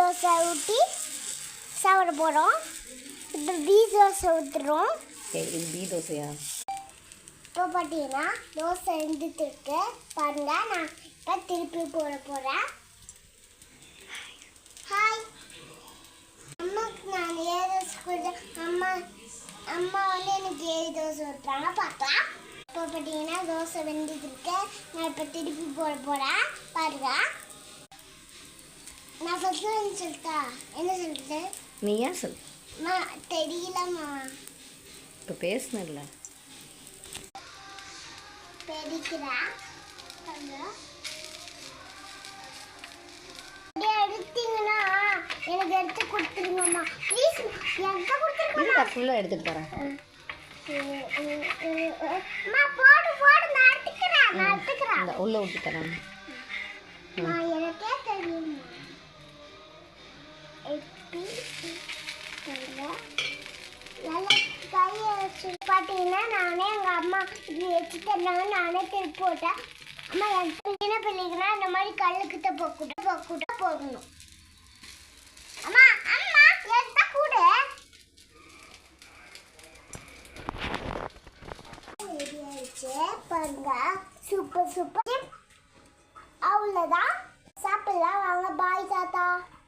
தோசை ஊற்றி சாப்பிட போகிறோம். இப்போ பீ தோசை ஊற்றுறோம். இது பீ தோசையா? இப்போ பார்த்தீங்கன்னா தோசை இருந்துட்டு பாருங்க. நான் இப்போ திருப்பி போட போகிறேன். ஹாய் அம்மாவுக்கு நான் ஏழு தோசை கொடுத்தேன். அம்மா வந்து எனக்கு ஏழு தோசை ஊற்றுறாங்க பார்க்கலாம். இப்போ பார்த்தீங்கன்னா தோசை வெந்துட்டு நான் இப்போ திருப்பி போட போகிறேன் பாருங்க. நான் ஃபஸ்ட்டு வந்து சொல்லிட்டா என்ன சொல்லிட்டு நீ ஏன் சொல்? தெரியலம்மா. இப்போ பேசுனல பெரிக்கிறேன். எடுத்தீங்கன்னா எனக்கு எடுத்து கொடுத்துருங்கம்மா ப்ளீஸ். என்கிட்ட கொடுத்துருங்க. ஃபுல்லாக எடுத்துகிட்டு போகிறேன். அம்மா போடு போடு நான் எடுத்துக்கிறேன். இந்த உள்ளே விட்டு தரேன். எனக்கே தெரியும் எப்படி கையை வச்சு பார்த்தீங்கன்னா நானே எங்கள் அம்மா இப்படி வச்சு தந்தாங்க. நானே திருப்பி போட்டேன். அம்மா எனக்கு சின்ன பிள்ளைங்கன்னா இந்த மாதிரி கல்லுக்கிட்ட போக்கூட போகணும். அம்மா அம்மா எடுத்தா கூட ரெடி ஆயிடுச்சு பாருங்க. சூப்பர்